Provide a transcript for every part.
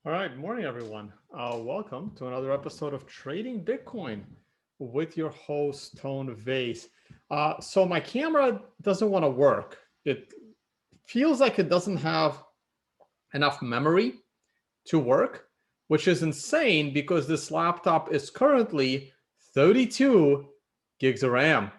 All right, morning everyone. Welcome to another episode of Trading Bitcoin with your host Tone Vays. So my camera doesn't want to work. It feels like it doesn't have enough memory to work, which is insane because this laptop is currently 32 gigs of RAM,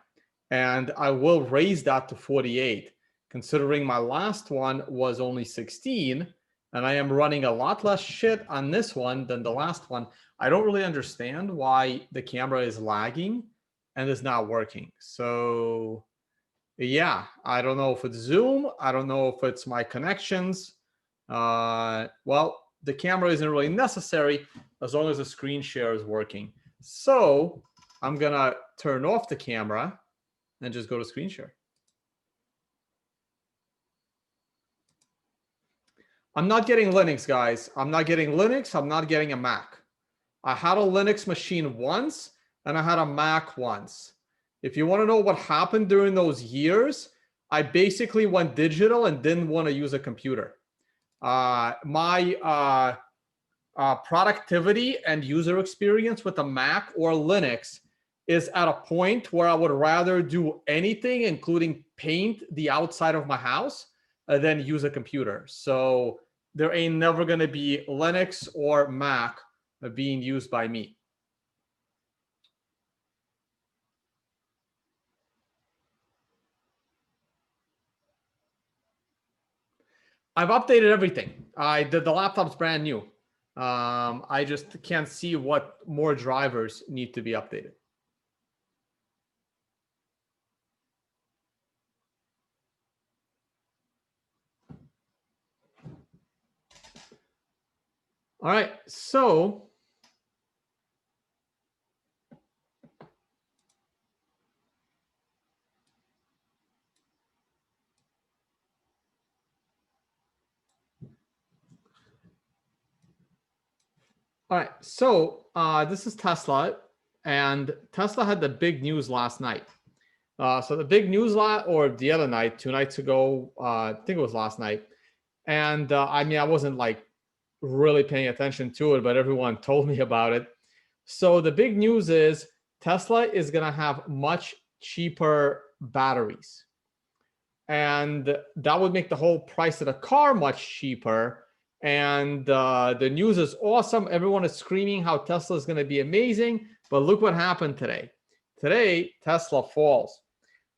and I will raise that to 48, considering my last one was only 16, and I am running a lot less shit on this one than the last one. I don't really understand why the camera is lagging and is not working. So yeah, I don't know if it's Zoom. I don't know if it's my connections. Well, the camera isn't really necessary as long as the screen share is working. So I'm gonna turn off the camera and just go to screen share. I'm not getting Linux, guys. I'm not getting Linux. I'm not getting a Mac. I had a Linux machine once and I had a Mac once. If you want to know what happened during those years, I basically went digital and didn't want to use a computer. My productivity and user experience with a Mac or Linux is at a point where I would rather do anything, including paint the outside of my house, than use a computer. So there ain't never going to be Linux or Mac being used by me. I've updated everything. The laptop's brand new. I just can't see what more drivers need to be updated. All right, so this is Tesla, and Tesla had the big news last night. So the big news or the other night, 2 nights ago, I think it was last night. And I mean, I wasn't like really paying attention to it, but everyone told me about it. So the big news is Tesla is going to have much cheaper batteries. And that would make the whole price of the car much cheaper. And the news is awesome. Everyone is screaming how Tesla is going to be amazing. But look what happened today. Today, Tesla falls.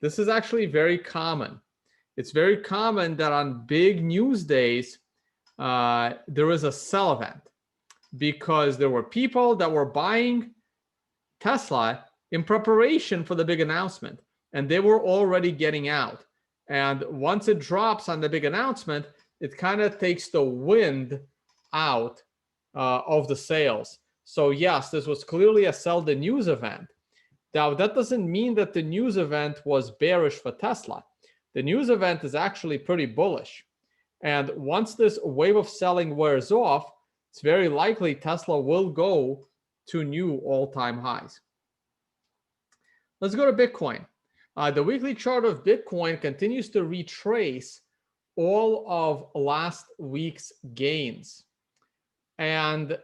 This is actually very common. It's very common that on big news days, there is a sell event because there were people that were buying Tesla in preparation for the big announcement, and they were already getting out. And once it drops on the big announcement, it kind of takes the wind out of the sales. So yes, this was clearly a sell the news event. Now, that doesn't mean that the news event was bearish for Tesla. The news event is actually pretty bullish. And once this wave of selling wears off, it's very likely Tesla will go to new all-time highs. Let's go to Bitcoin. The weekly chart of Bitcoin continues to retrace all of last week's gains. And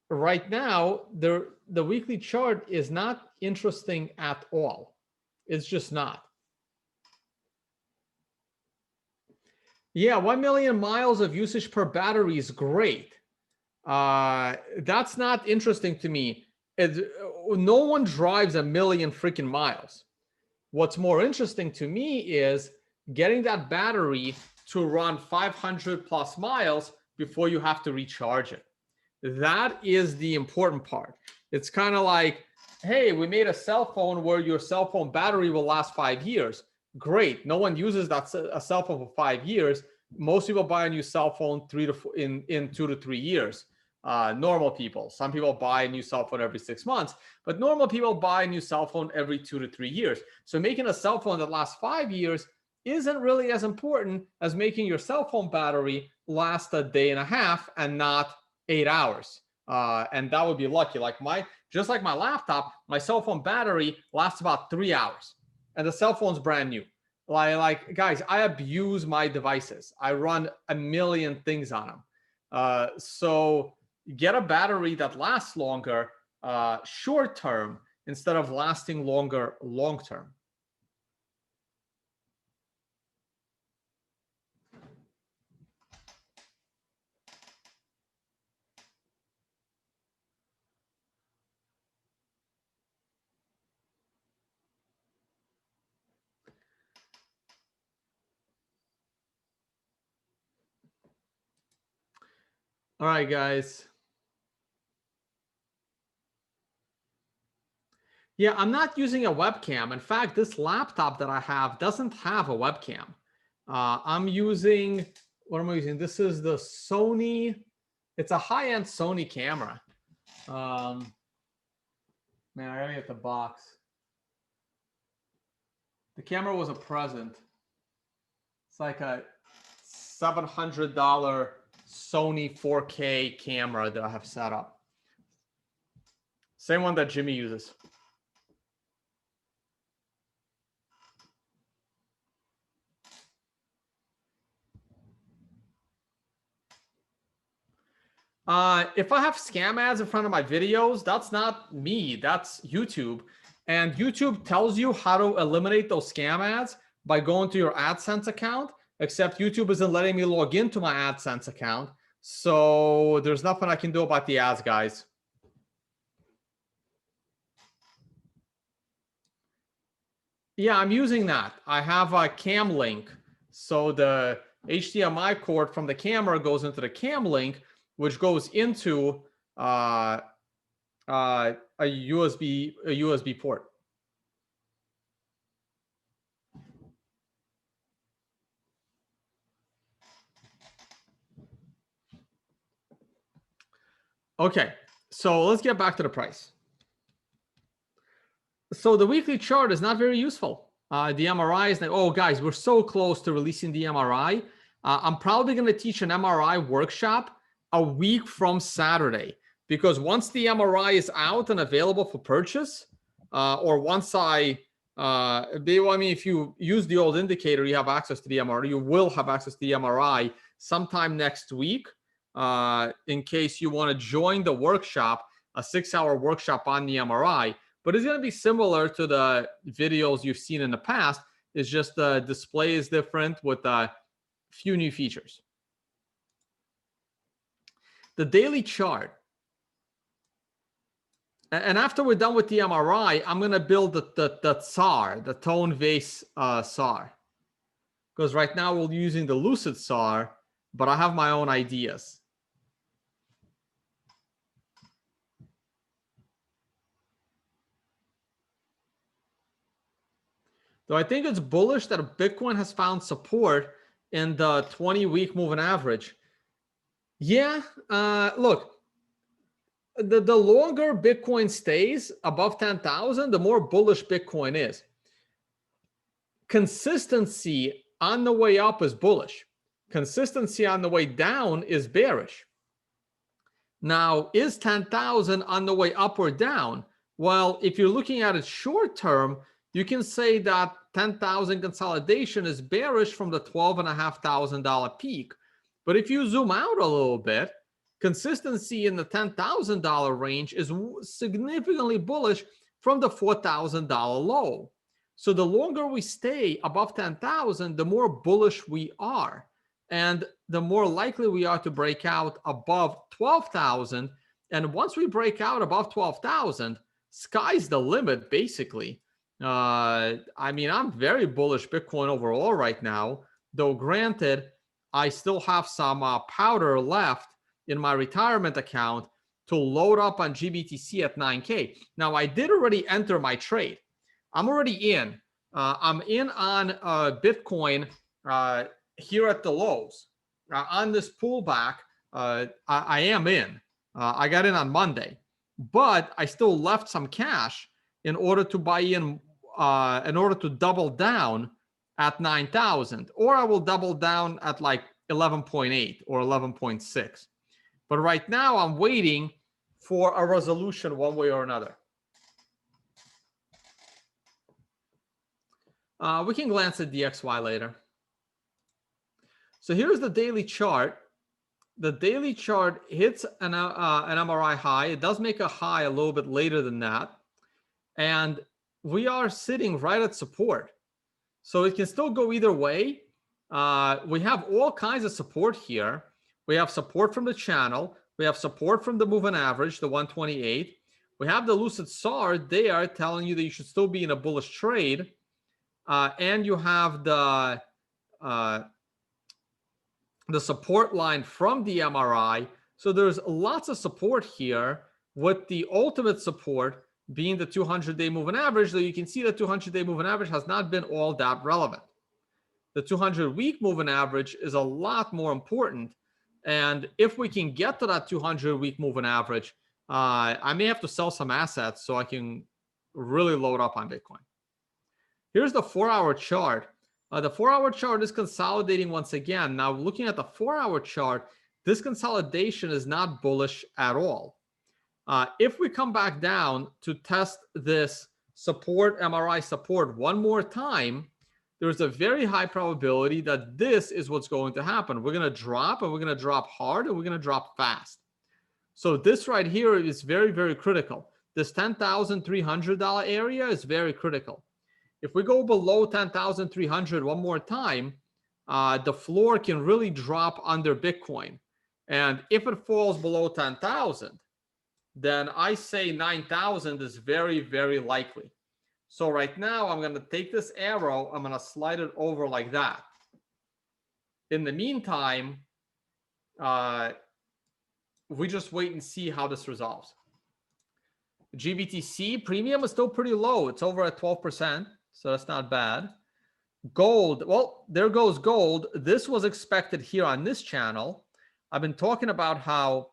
right now, the weekly chart is not interesting at all. It's just not. Yeah, 1 million miles of usage per battery is great. That's not interesting to me. No one drives a million freaking miles. What's more interesting to me is getting that battery to run 500 plus miles before you have to recharge it. That is the important part. It's kind of like, hey, we made a cell phone where your cell phone battery will last 5 years. Great. No one uses a cell phone for 5 years. Most people buy a new cell phone in 2 to 3 years. Normal people. Some people buy a new cell phone every 6 months, but normal people buy a new cell phone every 2 to 3 years. So making a cell phone that lasts 5 years isn't really as important as making your cell phone battery last a day and a half and not 8 hours. And that would be lucky. Just like my laptop, my cell phone battery lasts about 3 hours, and the cell phone's brand new. Like guys, I abuse my devices. I run a million things on them. So get a battery that lasts longer short term instead of lasting longer long term. All right, guys. Yeah, I'm not using a webcam. In fact, this laptop that I have doesn't have a webcam. I'm using, what am I using? This is the Sony. It's a high-end Sony camera. Man, I gotta get the box. The camera was a present. It's like a $700 Sony 4K camera that I have set up. Same one that Jimmy uses. If I have scam ads in front of my videos, that's not me, that's YouTube. And YouTube tells you how to eliminate those scam ads by going to your AdSense account, except YouTube isn't letting me log into my AdSense account. So there's nothing I can do about the ads, guys. Yeah, I'm using that. I have a cam link. So the HDMI cord from the camera goes into the cam link, which goes into a USB port. Okay, so let's get back to the price. So the weekly chart is not very useful. The MRI is like, oh, guys, we're so close to releasing the MRI. I'm probably going to teach an MRI workshop a week from Saturday, because once the MRI is out and available for purchase, or once I mean, if you use the old indicator, you have access to the MRI. You will have access to the MRI sometime next week. In case you want to join the workshop, a 6-hour workshop on the MRI. But it's going to be similar to the videos you've seen in the past. It's just the display is different with a few new features. The daily chart. And after we're done with the MRI, I'm going to build the SAR, the tone Vays SAR. Because right now we're using the Lucid SAR, but I have my own ideas. Though I think it's bullish that Bitcoin has found support in the 20-week moving average. Yeah, look, the longer Bitcoin stays above 10,000, the more bullish Bitcoin is. Consistency on the way up is bullish. Consistency on the way down is bearish. Now, is 10,000 on the way up or down? Well, if you're looking at it short term, you can say that 10,000 consolidation is bearish from the $12,500 peak. But if you zoom out a little bit, consistency in the $10,000 range is significantly bullish from the $4,000 low. So the longer we stay above 10,000, the more bullish we are. And the more likely we are to break out above 12,000. And once we break out above 12,000, sky's the limit, basically. I mean, I'm very bullish Bitcoin overall right now, though granted, I still have some powder left in my retirement account to load up on GBTC at 9K. Now, I did already enter my trade. I'm already in. I'm in on Bitcoin here at the lows. On this pullback, I am in. I got in on Monday, but I still left some cash in order to buy in order to double down at 9,000, or I will double down at like 11.8 or 11.6. But right now I'm waiting for a resolution one way or another. We can glance at DXY later. So here's the daily chart. the daily chart hits an MRI high. It does make a high a little bit later than that. And we are sitting right at support. So it can still go either way. We have all kinds of support here. We have support from the channel. We have support from the moving average, the 128. We have the lucid SAR there telling you that you should still be in a bullish trade. And you have the support line from the MRI. So there's lots of support here, with the ultimate support being the 200-day moving average, though you can see the 200-day moving average has not been all that relevant. The 200-week moving average is a lot more important. And if we can get to that 200-week moving average, I may have to sell some assets so I can really load up on Bitcoin. Here's the 4-hour chart. The 4-hour chart is consolidating once again. Now, looking at the 4-hour chart, this consolidation is not bullish at all. If we come back down to test this support, MRI support, one more time, there's a very high probability that this is what's going to happen. We're going to drop, and we're going to drop hard, and we're going to drop fast. So this right here is very, very critical. This $10,300 area is very critical. If we go below 10,300 one more time, the floor can really drop under Bitcoin. And if it falls below 10,000, then I say 9,000 is very, very likely. So right now, I'm going to take this arrow, I'm going to slide it over like that. In the meantime, we just wait and see how this resolves. GBTC premium is still pretty low. It's over at 12%, so that's not bad. Gold, well, there goes gold. This was expected here on this channel. I've been talking about how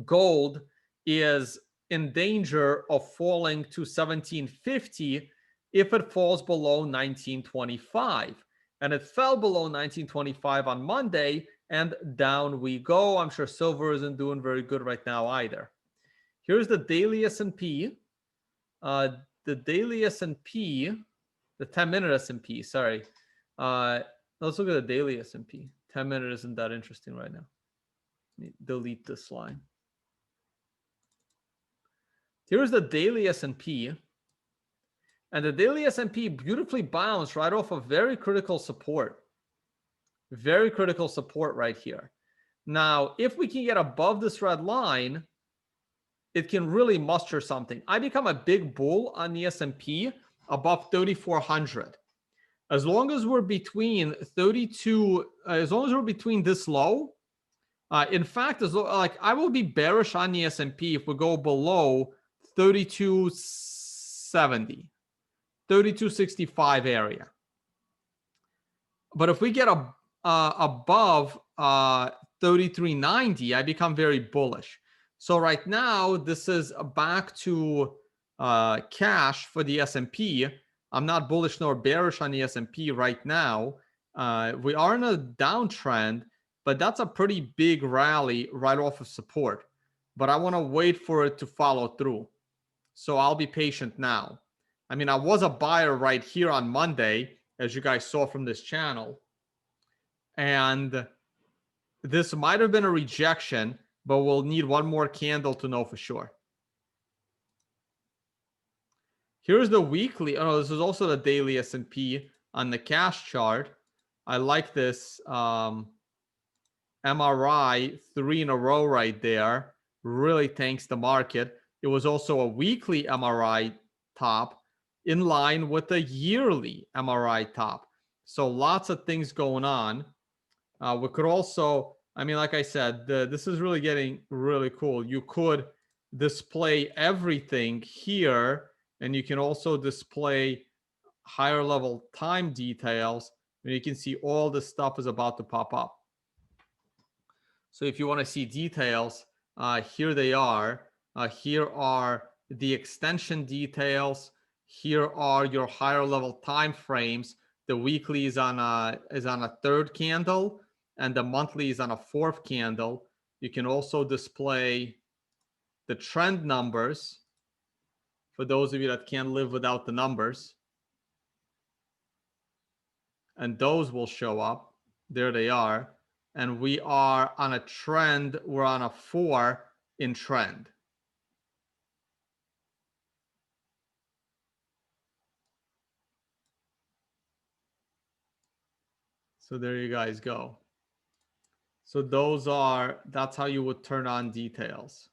gold is in danger of falling to 1750 if it falls below 1925. And it fell below 1925 on Monday, and down we go. I'm sure silver isn't doing very good right now either. Here's the daily S&P. The daily S&P, the 10-minute S&P, sorry. Let's look at the daily S&P. 10-minute isn't that interesting right now. Let me delete this line. Here's the daily S&P. And the daily S&P beautifully bounced right off of very critical support. Very critical support right here. Now, if we can get above this red line, it can really muster something. I become a big bull on the S&P above 3,400. As long as we're between 32, as long as we're between this low, in fact, like I will be bearish on the S&P if we go below 3270, 3265 area. But if we get above 3390, I become very bullish. So right now, this is back to cash for the S&P. I'm not bullish nor bearish on the S&P right now. We are in a downtrend, but that's a pretty big rally right off of support. But I want to wait for it to follow through. So I'll be patient now. I mean, I was a buyer right here on Monday, as you guys saw from this channel. And this might have been a rejection, but we'll need one more candle to know for sure. Here's the weekly. Oh, this is also the daily S&P on the cash chart. I like this MRI 3 in a row right there. Really thanks the market. It was also a weekly MRI top in line with the yearly MRI top. So lots of things going on. We could also, I mean, like I said, this is really getting really cool. You could display everything here, and you can also display higher level time details, and you can see all this stuff is about to pop up. So if you want to see details, here they are. Here are the extension details. Here are your higher level time frames. The weekly is on a third candle, and the monthly is on a fourth candle. You can also display the trend numbers for those of you that can't live without the numbers. And those will show up. There they are. and we are on a trend. We're on a 4 in trend. So there you guys go. So that's how you would turn on details.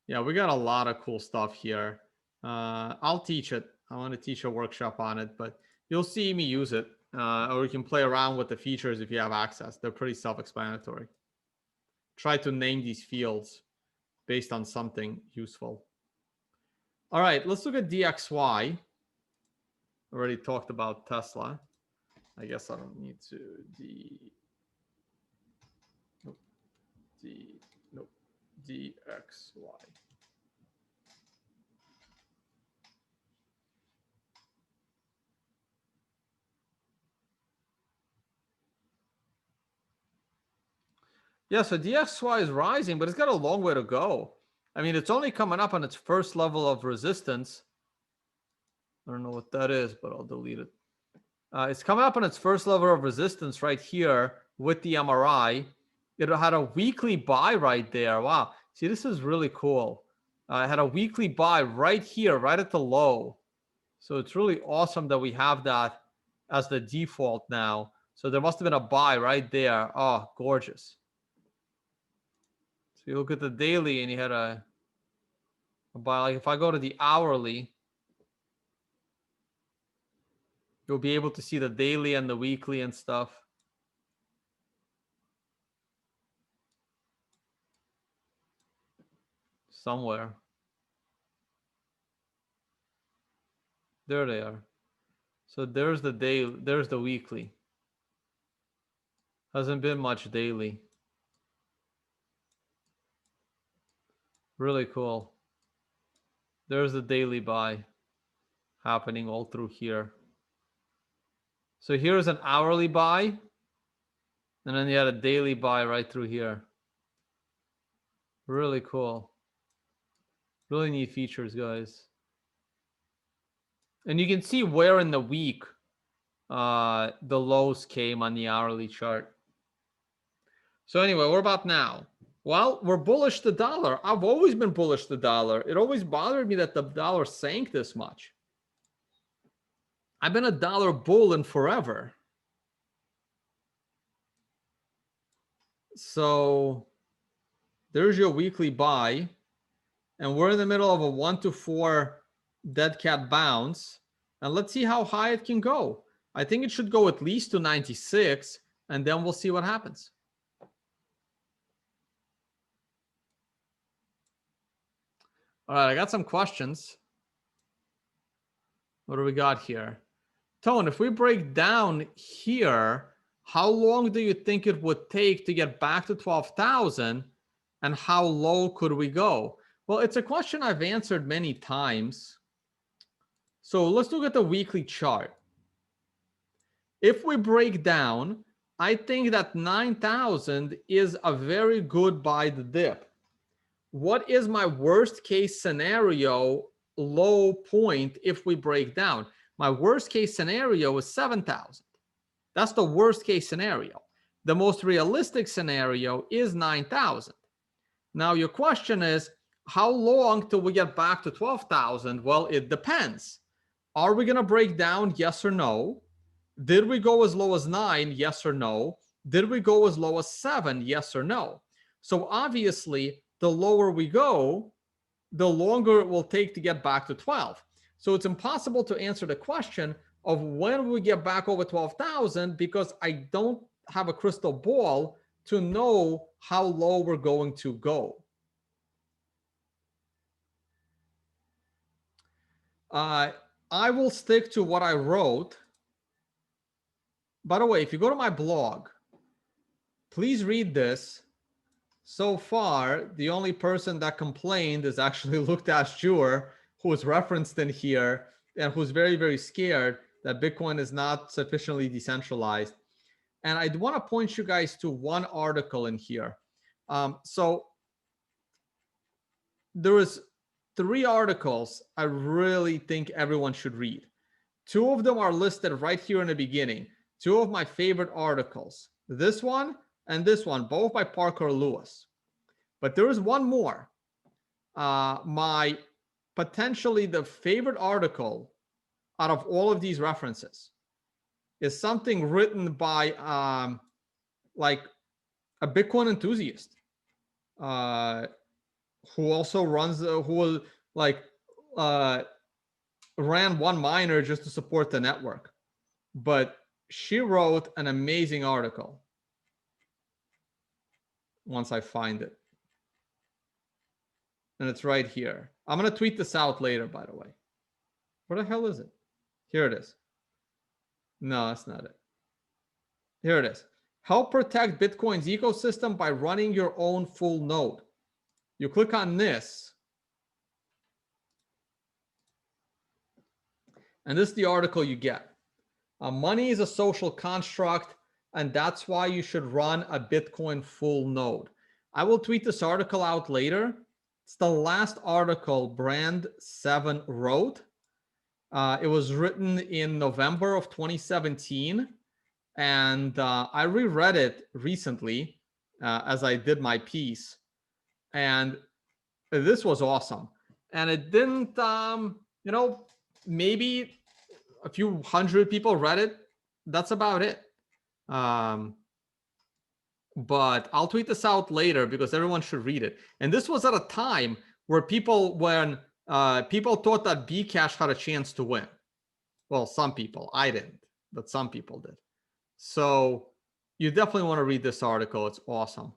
Yeah, we got a lot of cool stuff here. I'll teach it. I want to teach a workshop on it, but you'll see me use it. Or you can play around with the features if you have access. They're pretty self-explanatory. Try to name these fields based on something useful. All right, let's look at DXY. Already talked about Tesla. I guess I don't need to DXY. Yeah, so DXY is rising, but it's got a long way to go. I mean, it's only coming up on its first level of resistance. I don't know what that is, but I'll delete it. It's coming up on its first level of resistance right here with the MRI. It had a weekly buy right there. Wow. See, this is really cool. It had a weekly buy right here, right at the low. So it's really awesome that we have that as the default now. So there must have been a buy right there. Oh, gorgeous. So you look at the daily and you had a buy. Like if I go to the hourly, you'll be able to see the daily and the weekly and stuff. Somewhere. There they are. So there's the daily, there's the weekly. Hasn't been much daily. Really cool. There's the daily buy happening all through here. So here's an hourly buy. And then you had a daily buy right through here. Really cool. Really neat features, guys. And you can see where in the week the lows came on the hourly chart. So anyway, what about now? Well, we're bullish the dollar. I've always been bullish the dollar. It always bothered me that the dollar sank this much. I've been a dollar bull in forever. So there's your weekly buy. And we're in the middle of a 1 to 4 dead cat bounce. And let's see how high it can go. I think it should go at least to 96. And then we'll see what happens. All right, I got some questions. What do we got here? Tone, if we break down here, how long do you think it would take to get back to 12,000? And how low could we go? Well, it's a question I've answered many times. So let's look at the weekly chart. If we break down, I think that 9,000 is a very good buy the dip. What is my worst case scenario low point if we break down? My worst case scenario is 7,000. That's the worst case scenario. The most realistic scenario is 9,000. Now your question is, how long till we get back to 12,000? Well, it depends. Are we going to break down? Yes or no? Did we go as low as 9? Yes or no? Did we go as low as 7? Yes or no? So obviously, the lower we go, the longer it will take to get back to 12. So it's impossible to answer the question of when we get back over 12,000 because I don't have a crystal ball to know how low we're going to go. I will stick to what I wrote. By the way, if you go to my blog, please read this. So far, the only person that complained is actually Luktash Jur, who is referenced in here and who's very, very scared that Bitcoin is not sufficiently decentralized. And I want to point you guys to one article in here. So there is 3 articles I really think everyone should read. 2 of them are listed right here in the beginning. two of my favorite articles. This one and this one, both by Parker Lewis. But there is one more. My potentially the favorite article out of all of these references is something written by like a Bitcoin enthusiast who also runs who like ran one miner just to support the network. But she wrote an amazing article. Once I find it. And it's right here. I'm going to tweet this out later, by the way. Where the hell is it? Here it is. No, that's not it. Here it is. Help protect Bitcoin's ecosystem by running your own full node. You click on this. And this is the article you get. Money is a social construct, and that's why you should run a Bitcoin full node. I will tweet this article out later. It's the last article Brand 7 wrote. It was written in November of 2017. And I reread it recently as I did my piece. And this was awesome. And it didn't, you know, maybe a few hundred people read it. That's about it. But I'll tweet this out later because everyone should read it. And this was at a time where people thought that Bcash had a chance to win. Well, some people. I didn't, but some people did. So you definitely want to read this article. It's awesome.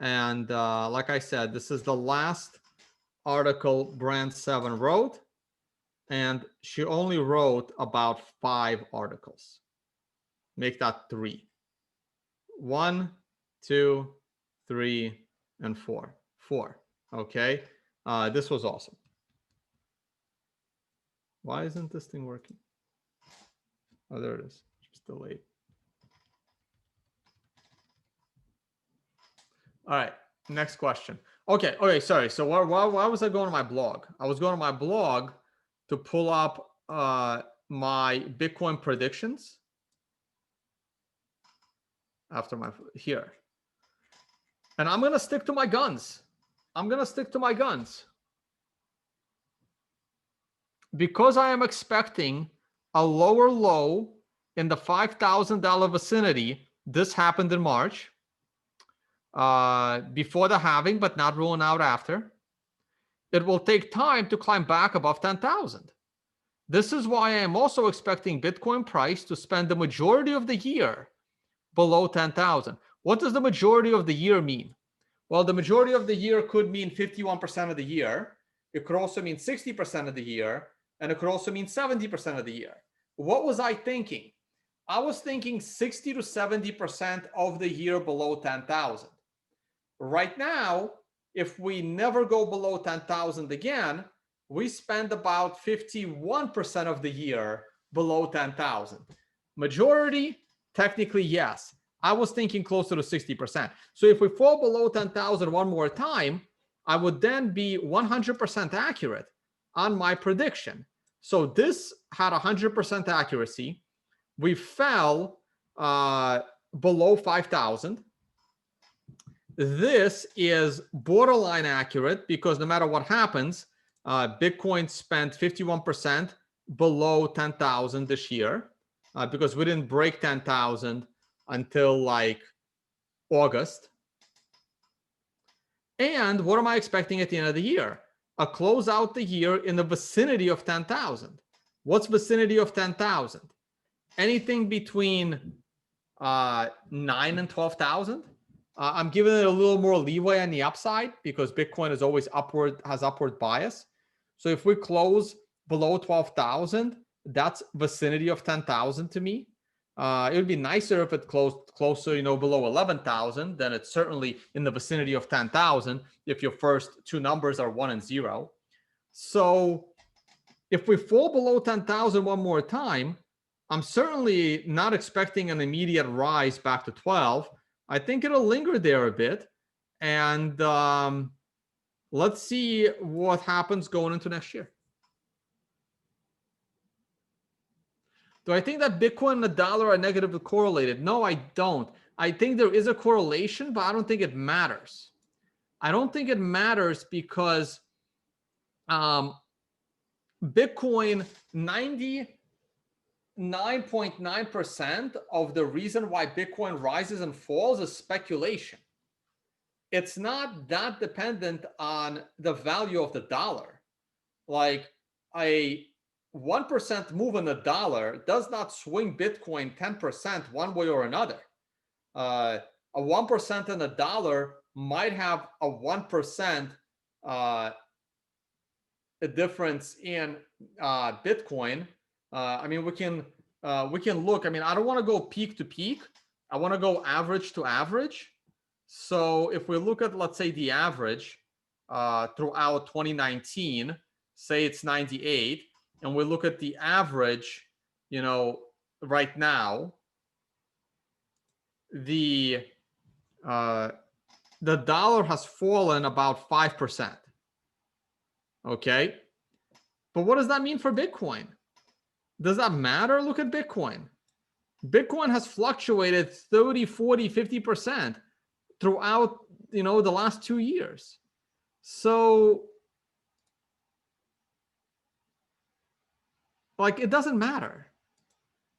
And like I said, this is the last article Brand 7 wrote. And she only wrote about 5 articles. Make that 3. 1, 2, 3, and 4. 4. Okay. This was awesome. Why isn't this thing working? Oh, there it is. Just delayed. All right. Next question. Okay. Sorry. So why was I going to my blog? I was going to my blog to pull up my Bitcoin predictions after my here. And I'm going to stick to my guns. Because I am expecting a lower low in the $5,000 vicinity. This happened in March. Before the halving, but not ruling out after. It will take time to climb back above 10,000. This is why I am also expecting Bitcoin price to spend the majority of the year below 10,000. What does the majority of the year mean? Well, the majority of the year could mean 51% of the year. It could also mean 60% of the year. And it could also mean 70% of the year. What was I thinking? I was thinking 60 to 70% of the year below 10,000. Right now, if we never go below 10,000 again, we spend about 51% of the year below 10,000. Majority, technically, yes. I was thinking closer to 60%. So if we fall below 10,000 one more time, I would then be 100% accurate on my prediction. So this had 100% accuracy. We fell below 5,000. This is borderline accurate because no matter what happens, Bitcoin spent 51% below 10,000 this year because we didn't break 10,000 until like August. And what am I expecting at the end of the year? A close out the year in the vicinity of 10,000. What's vicinity of 10,000? Anything between 9 and 12,000. I'm giving it a little more leeway on the upside because Bitcoin is always has upward bias. So if we close below 12,000, that's vicinity of 10,000 to me. It would be nicer if it closed closer, below 11,000. Then it's certainly in the vicinity of 10,000 if your first two numbers are 1 and 0. So if we fall below 10,000 one more time, I'm certainly not expecting an immediate rise back to 12. I think it'll linger there a bit. And let's see what happens going into next year. Do I think that Bitcoin and the dollar are negatively correlated? No, I don't. I think there is a correlation, but I don't think it matters. I don't think it matters because Bitcoin, 99.9% of the reason why Bitcoin rises and falls is speculation. It's not that dependent on the value of the dollar. Like a 1% move in the dollar does not swing Bitcoin 10% one way or another. A 1% in the dollar might have a 1% a difference in Bitcoin. I mean, we can look. I mean, I don't want to go peak to peak. I want to go average to average. So if we look at, let's say, the average throughout 2019, say it's 98, and we look at the average, right now, the dollar has fallen about 5%. Okay. But what does that mean for Bitcoin? Does that matter? Look at Bitcoin. Bitcoin has fluctuated 30, 40, 50% throughout, the last 2 years. So, like, it doesn't matter.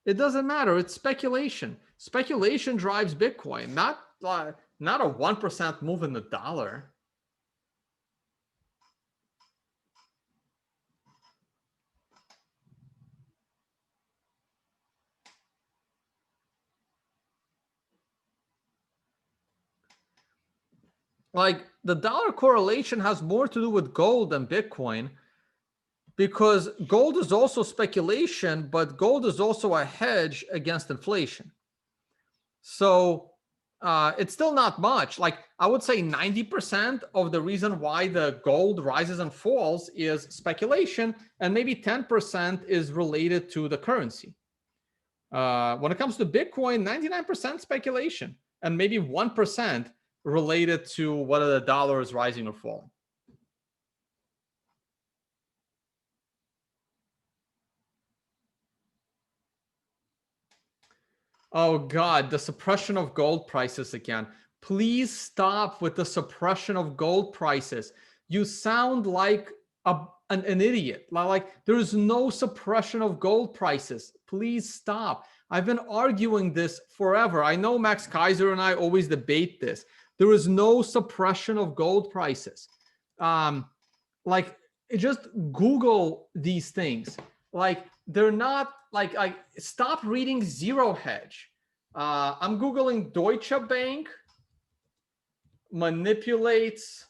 It doesn't matter. It's speculation. Speculation drives Bitcoin, not a 1% move in the dollar. Like, the dollar correlation has more to do with gold than Bitcoin, because gold is also speculation, but gold is also a hedge against inflation. So it's still not much. Like, I would say 90% of the reason why the gold rises and falls is speculation, and maybe 10% is related to the currency. When it comes to Bitcoin, 99% speculation, and maybe 1% related to whether the dollar is rising or falling. Oh God, the suppression of gold prices again. Please stop with the suppression of gold prices. You sound like an idiot. Like, there is no suppression of gold prices. Please stop. I've been arguing this forever. I know Max Kaiser and I always debate this. There is no suppression of gold prices. Like, just Google these things. Like, they're not like, I stop reading Zero Hedge. I'm Googling Deutsche Bank manipulates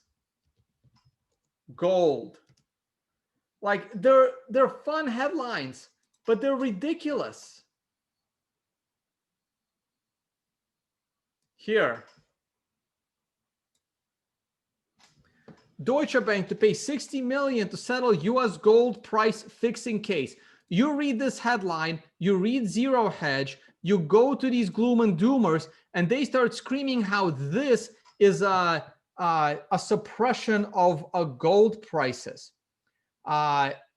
gold. Like, they're fun headlines, but they're ridiculous. Here. Deutsche Bank to pay 60 million to settle US gold price fixing case. You read this headline, you read Zero Hedge, you go to these gloom and doomers, and they start screaming how this is a suppression of gold prices.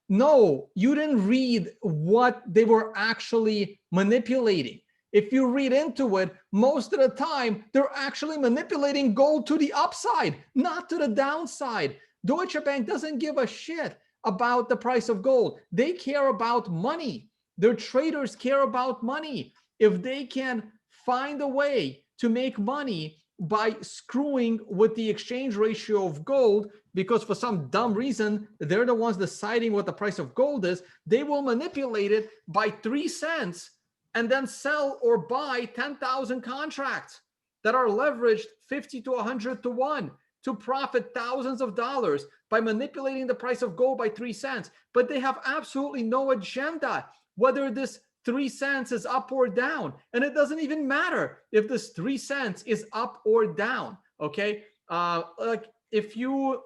No, you didn't read what they were actually manipulating. If you read into it, most of the time, they're actually manipulating gold to the upside, not to the downside. Deutsche Bank doesn't give a shit about the price of gold. They care about money. Their traders care about money. If they can find a way to make money by screwing with the exchange ratio of gold, because for some dumb reason, they're the ones deciding what the price of gold is, they will manipulate it by 3 cents and then sell or buy 10,000 contracts that are leveraged 50 to 100 to 1 to profit thousands of dollars by manipulating the price of gold by 3 cents. But they have absolutely no agenda whether this 3 cents is up or down. And it doesn't even matter if this 3 cents is up or down. Okay. Like, if you,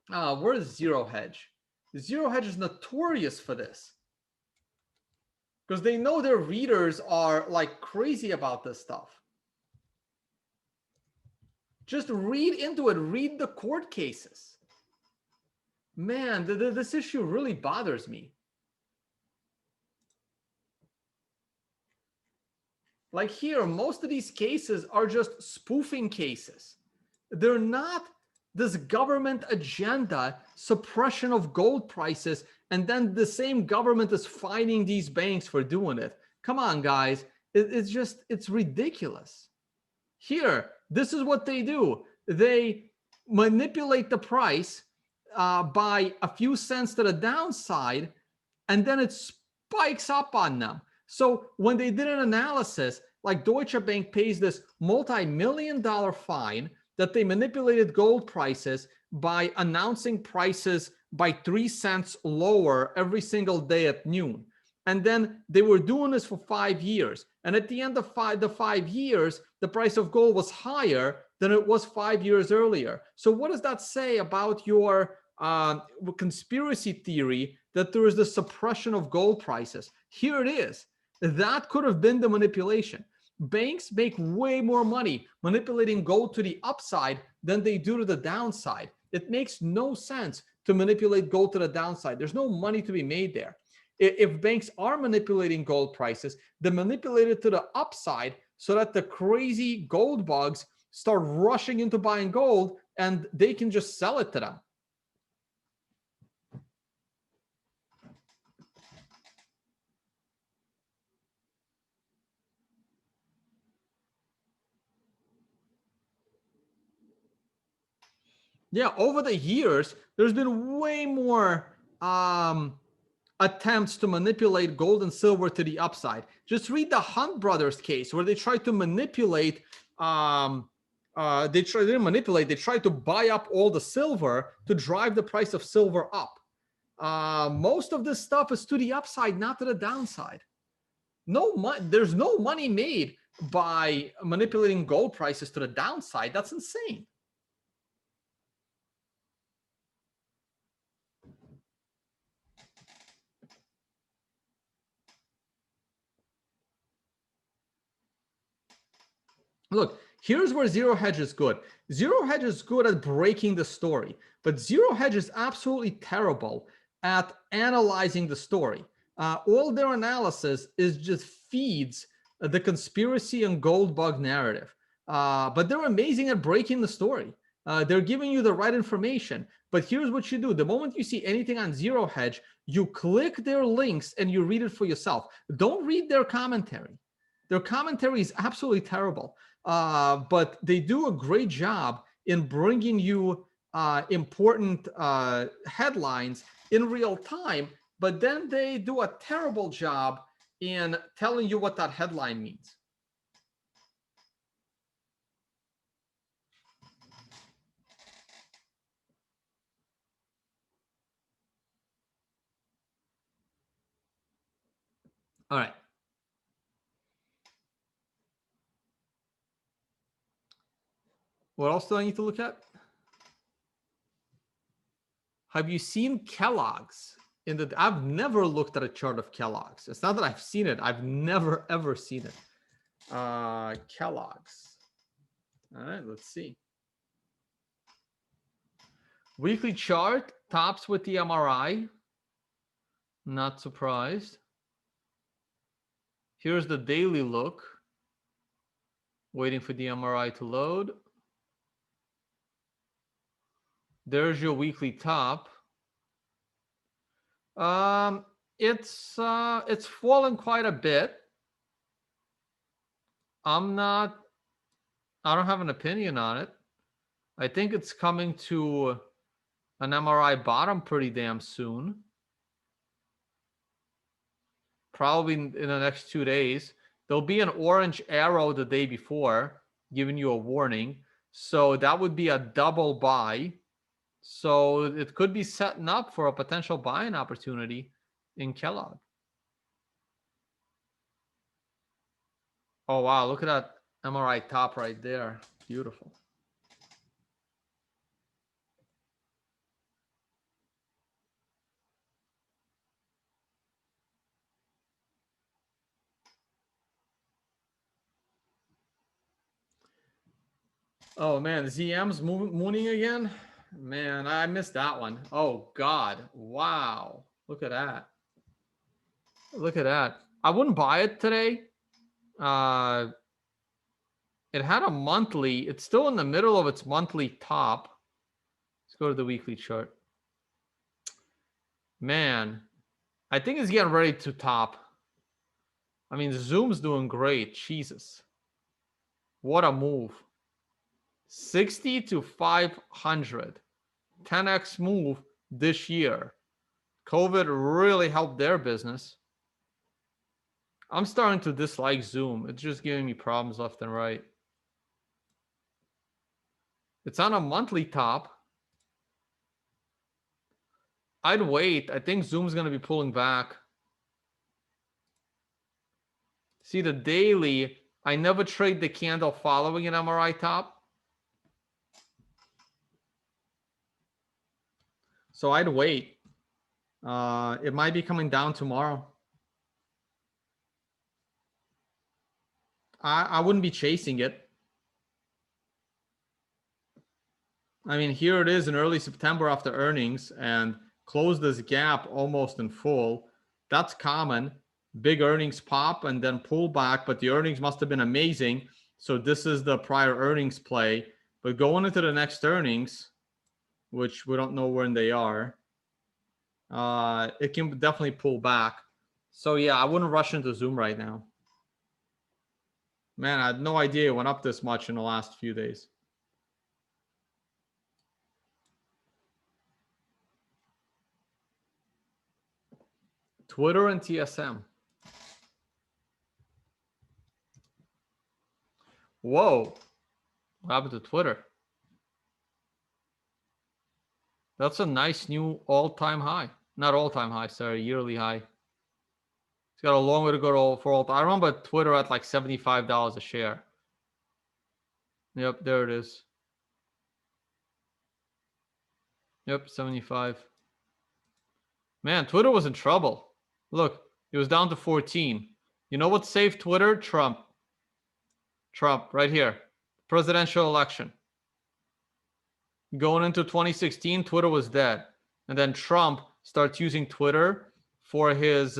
where's Zero Hedge? Zero Hedge is notorious for this, because they know their readers are like crazy about this stuff. Just read into it. Read the court cases. Man, this issue really bothers me. Like here, most of these cases are just spoofing cases. They're not this government agenda, suppression of gold prices, and then the same government is fining these banks for doing it. Come on, guys. It's ridiculous. Here, this is what they do. They manipulate the price by a few cents to the downside, and then it spikes up on them. So when they did an analysis, like Deutsche Bank pays this multi-million-dollar fine that they manipulated gold prices by announcing prices by 3 cents lower every single day at noon. And then they were doing this for 5 years. And at the end of the 5 years, the price of gold was higher than it was 5 years earlier. So what does that say about your conspiracy theory that there is the suppression of gold prices? Here it is. That could have been the manipulation. Banks make way more money manipulating gold to the upside than they do to the downside. It makes no sense to manipulate gold to the downside. There's no money to be made there. If banks are manipulating gold prices, they manipulate it to the upside so that the crazy gold bugs start rushing into buying gold and they can just sell it to them. Yeah, over the years, there's been way more attempts to manipulate gold and silver to the upside. Just read the Hunt brothers case where they tried to manipulate. They tried to buy up all the silver to drive the price of silver up. Most of this stuff is to the upside, not to the downside. There's no money made by manipulating gold prices to the downside. That's insane. Look, here's where Zero Hedge is good. Zero Hedge is good at breaking the story, but Zero Hedge is absolutely terrible at analyzing the story. All their analysis is just feeds the conspiracy and gold bug narrative. But they're amazing at breaking the story. They're giving you the right information. But here's what you do. The moment you see anything on Zero Hedge, you click their links and you read it for yourself. Don't read their commentary. Their commentary is absolutely terrible. But they do a great job in bringing you important headlines in real time, but then they do a terrible job in telling you what that headline means. All right. What else do I need to look at? Have you seen Kellogg's? I've never looked at a chart of Kellogg's. It's not that I've seen it. I've never, ever seen it. Kellogg's. All right, let's see. Weekly chart tops with the MRI. Not surprised. Here's the daily look. Waiting for the MRI to load. There's your weekly top. It's fallen quite a bit. I don't have an opinion on it. I think it's coming to an MRI bottom pretty damn soon. Probably in the next 2 days. There'll be an orange arrow the day before, giving you a warning. So that would be a double buy. So it could be setting up for a potential buying opportunity in Kellogg. Oh, wow. Look at that MRI top right there. Beautiful. Oh, man. ZM's mooning again? Man, I missed that one. Oh, God. Wow. Look at that. Look at that. I wouldn't buy it today. It had a monthly. It's still in the middle of its monthly top. Let's go to the weekly chart. Man, I think it's getting ready to top. I mean, Zoom's doing great. Jesus. What a move. 60 to 500. 10x move this year. COVID really helped their business. I'm starting to dislike Zoom. It's just giving me problems left and right. It's on a monthly top. I'd wait. I think Zoom's going to be pulling back. See, the daily, I never trade the candle following an MRI top. So I'd wait. It might be coming down tomorrow. I wouldn't be chasing it. I mean, here it is in early September after earnings and closed this gap almost in full. That's common. Big earnings pop and then pull back, but the earnings must have been amazing. So this is the prior earnings play. But going into the next earnings, which we don't know when they are, it can definitely pull back. So yeah, I wouldn't rush into Zoom right now. Man, I had no idea it went up this much in the last few days. Twitter and TSM. Whoa. What happened to Twitter? That's a nice new all-time high. Not all-time high, sorry, yearly high. It's got a long way to go for all. I remember Twitter at like $75 a share. Yep, there it is. Yep, 75. Man, Twitter was in trouble. Look, it was down to 14. You know what saved Twitter? Trump. Trump, right here. Presidential election. Going into 2016, Twitter was dead. And then Trump starts using Twitter for his,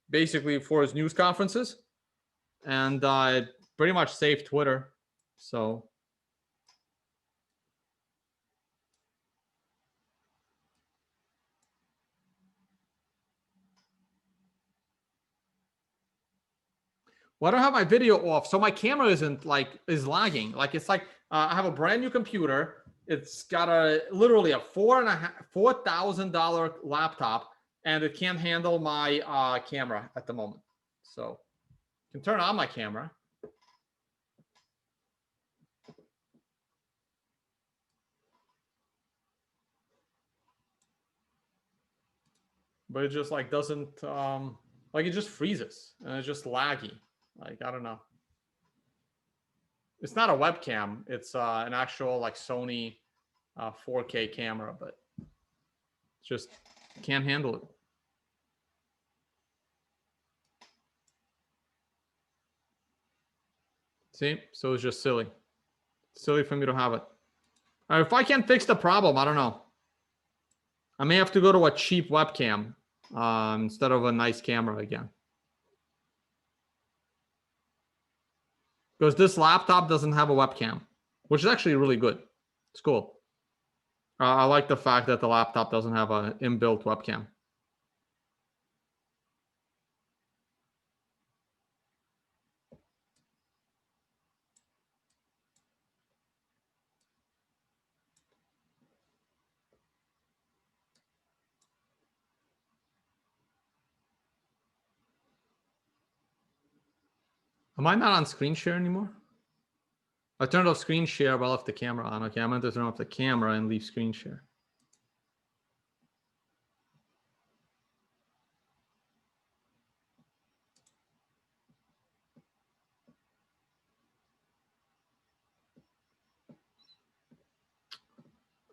basically for his news conferences. And it pretty much saved Twitter. So. Well, I don't have my video off, so my camera is lagging. Like it's like I have a brand new computer. It's got literally a $4,000 laptop, and it can't handle my camera at the moment. So I can turn on my camera. But it just like doesn't like it just freezes and it's just laggy. Like, I don't know. It's not a webcam. It's an actual like Sony 4K camera, but just can't handle it. See? So it's just silly. Silly for me to have it. If I can't fix the problem, I don't know. I may have to go to a cheap webcam instead of a nice camera again. Because this laptop doesn't have a webcam, which is actually really good. It's cool. I like the fact that the laptop doesn't have an inbuilt webcam. Am I not on screen share anymore? I turned off screen share, but I left the camera on. Okay, I'm going to turn off the camera and leave screen share.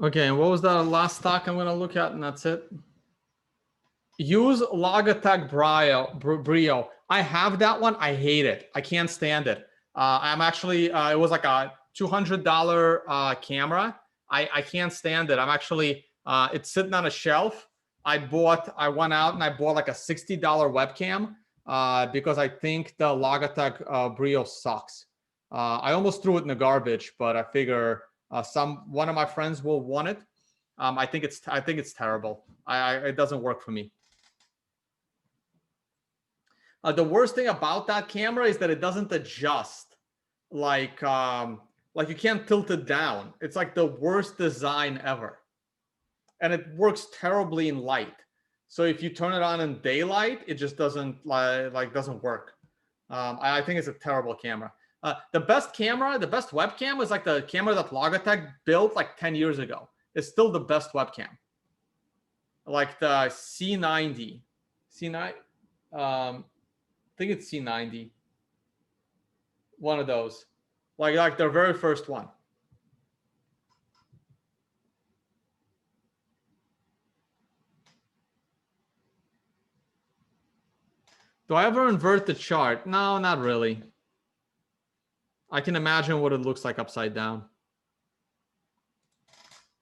Okay, and what was the last stock I'm going to look at, and that's it? Use Logitech Brio. I have that one. I hate it. I can't stand it. I'm actually, it was like a $200 camera. I can't stand it. I'm actually, it's sitting on a shelf. I went out and I bought like a $60 webcam because I think the Logitech Brio sucks. I almost threw it in the garbage, but I figure one of my friends will want it. I think it's terrible. It doesn't work for me. The worst thing about that camera is that it doesn't adjust. Like you can't tilt it down. It's like the worst design ever. And it works terribly in light. So if you turn it on in daylight, it just doesn't doesn't work. I think it's a terrible camera. The best webcam is like the camera that Logitech built like 10 years ago. It's still the best webcam. Like the C90. I think it's C90. One of those. Like their very first one. Do I ever invert the chart? No, not really. I can imagine what it looks like upside down.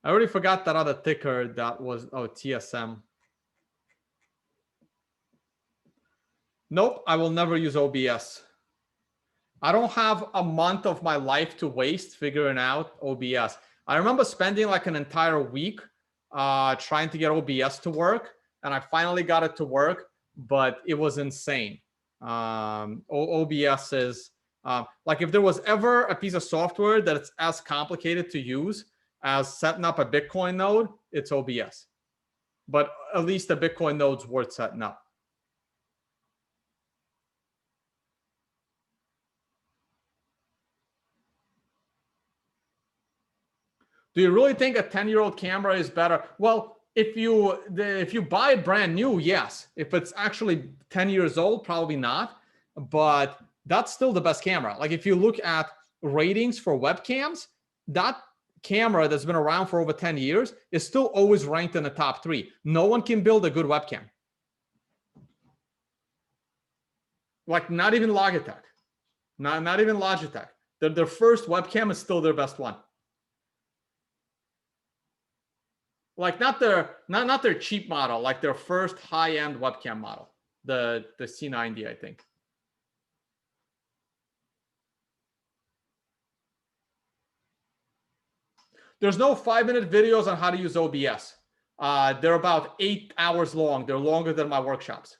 I already forgot that other ticker that was, TSM. Nope, I will never use OBS. I don't have a month of my life to waste figuring out OBS. I remember spending like an entire week trying to get OBS to work, and I finally got it to work, but it was insane. OBS is like, if there was ever a piece of software that it's as complicated to use as setting up a Bitcoin node, it's OBS. But at least the Bitcoin node's worth setting up. Do you really think a 10-year-old camera is better? Well, if you buy it brand new, yes. If it's actually 10 years old, probably not. But that's still the best camera. Like, if you look at ratings for webcams, that camera that's been around for over 10 years is still always ranked in the top 3. No one can build a good webcam. Like, not even Logitech. Not even Logitech. Their first webcam is still their best one. Like, not their cheap model, like their first high-end webcam model, the C90, I think. There's no 5-minute videos on how to use OBS. They're about 8 hours long. They're longer than my workshops.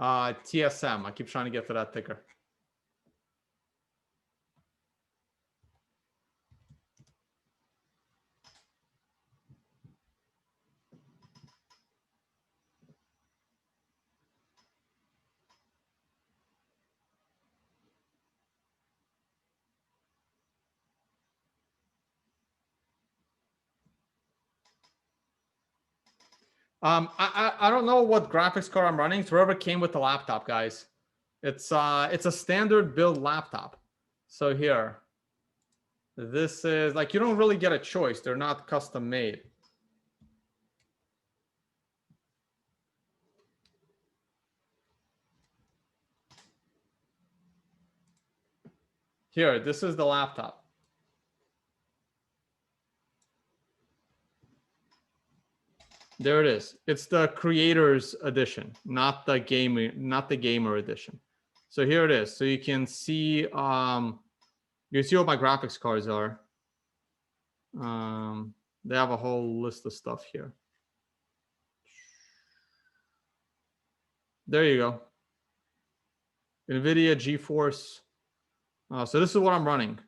TSM. I keep trying to get to that ticker. I don't know what graphics card I'm running. It's whatever came with the laptop, guys. It's a standard build laptop. So here, this is like, you don't really get a choice. They're not custom made. Here, this is the laptop. There it is. It's the creator's edition, not the gamer edition. So here it is. So you can see you see what my graphics cards are. They have a whole list of stuff here. There you go. NVIDIA GeForce. So this is what I'm running.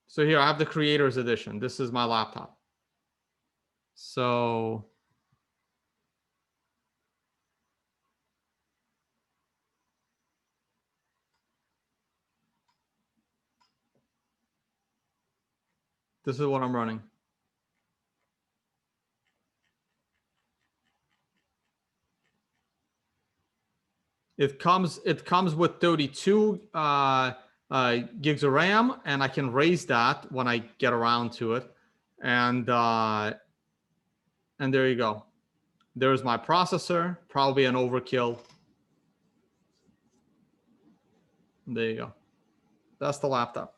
So here I have the creator's edition. This is my laptop. So this is what I'm running. It comes with 32 gigs of RAM, and I can raise that when I get around to it. And there you go. There's my processor, probably an overkill. There you go. That's the laptop.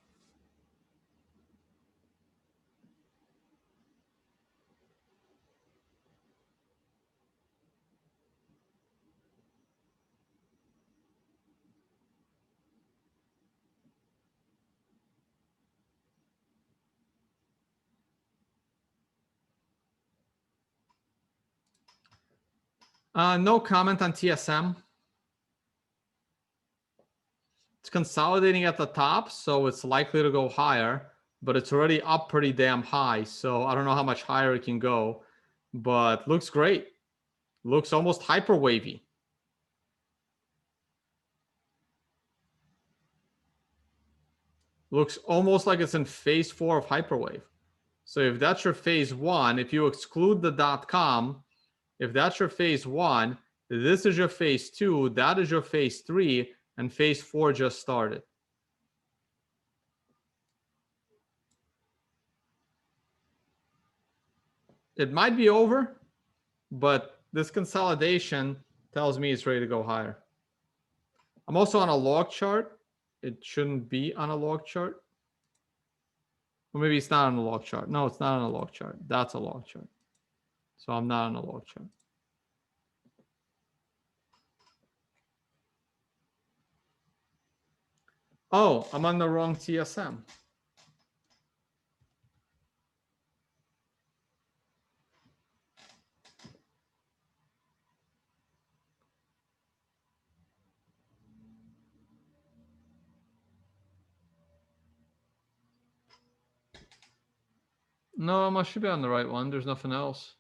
No comment on TSM. It's consolidating at the top, so it's likely to go higher, but it's already up pretty damn high. So I don't know how much higher it can go, but looks great. Looks almost hyper wavy. Looks almost like it's in phase 4 of hyperwave. So if that's your phase 1, if you exclude the .com, if that's your phase 1, this is your phase 2, that is your phase 3, and phase 4 just started. It might be over, but this consolidation tells me it's ready to go higher. I'm also on a log chart. It shouldn't be on a log chart. Or maybe it's not on a log chart. No, it's not on a log chart. That's a log chart. So I'm not on a log chart. Oh, I'm on the wrong TSM. No, I should be on the right one. There's nothing else.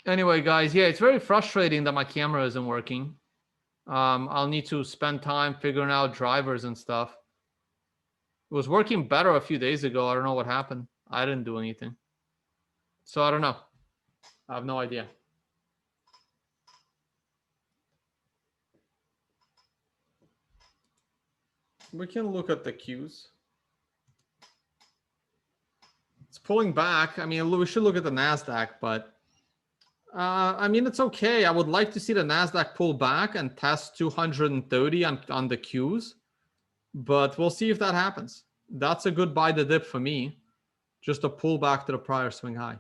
Anyway, guys, yeah, it's very frustrating that my camera isn't working. I'll need to spend time figuring out drivers and stuff. It was working better a few days ago. I don't know what happened. I didn't do anything. So I don't know. I have no idea. We can look at the cues. It's pulling back. I mean, we should look at the NASDAQ, but I mean, it's okay. I would like to see the NASDAQ pull back and test 230 on the cues, but we'll see if that happens. That's a good buy the dip for me. Just a pull back to the prior swing high.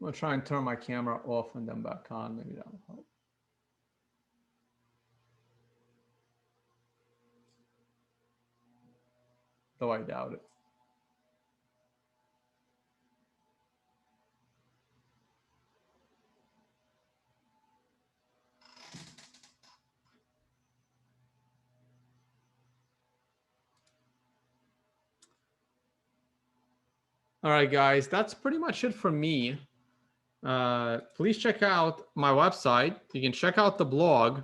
I'm gonna try and turn my camera off and then back on. Maybe that will help. Though I doubt it. All right, guys, that's pretty much it for me. Please check out my website. You can check out the blog.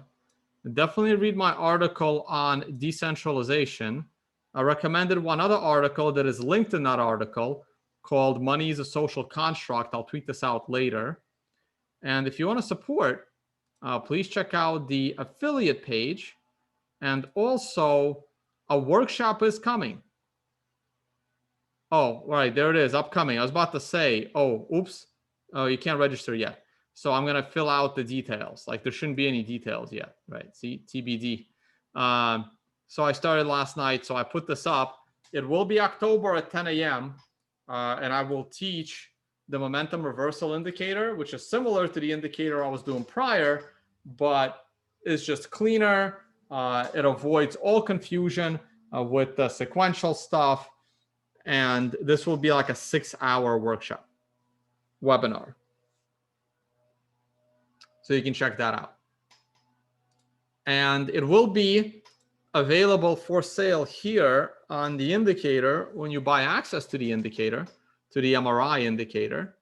Definitely read my article on decentralization. I recommended one other article that is linked in that article called Money is a Social Construct. I'll tweet this out later. And if you want to support, please check out the affiliate page. And also, a workshop is coming. Oh, right, there it is, upcoming. I was about to say, oh, oops. Oh, you can't register yet. So I'm going to fill out the details. Like there shouldn't be any details yet, right? See, TBD. So I started last night. So I put this up. It will be October at 10 a.m. And I will teach the momentum reversal indicator, which is similar to the indicator I was doing prior, but it's just cleaner. It avoids all confusion with the sequential stuff. And this will be like a 6-hour workshop webinar. So you can check that out. And it will be available for sale here on the indicator. When you buy access to the indicator, to the MRI indicator,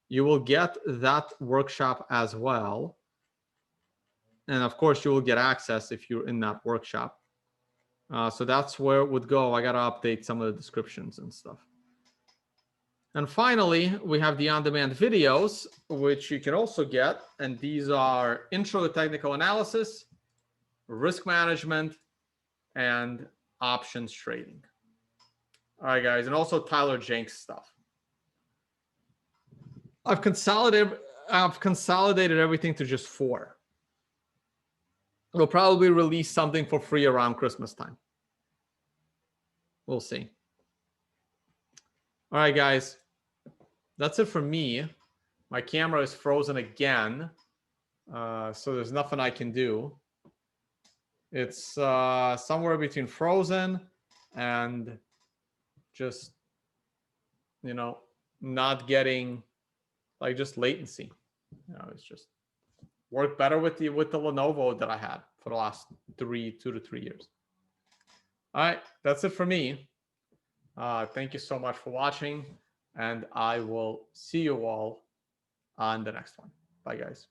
you will get that workshop as well. And of course, you will get access if you're in that workshop. So that's where it would go. I got to update some of the descriptions and stuff. And finally, we have the on-demand videos, which you can also get. And these are Intro to Technical Analysis, Risk Management, and Options Trading. All right, guys. And also Tyler Jenks stuff. I've consolidated everything to just 4. We'll probably release something for free around Christmas time. We'll see. All right, guys. That's it for me. My camera is frozen again. So there's nothing I can do. It's somewhere between frozen and just, you know, not getting like just latency. You know, it's just worked better with the Lenovo that I had for the last 2 to 3 years. All right, that's it for me. Thank you so much for watching, and I will see you all on the next one. Bye, guys.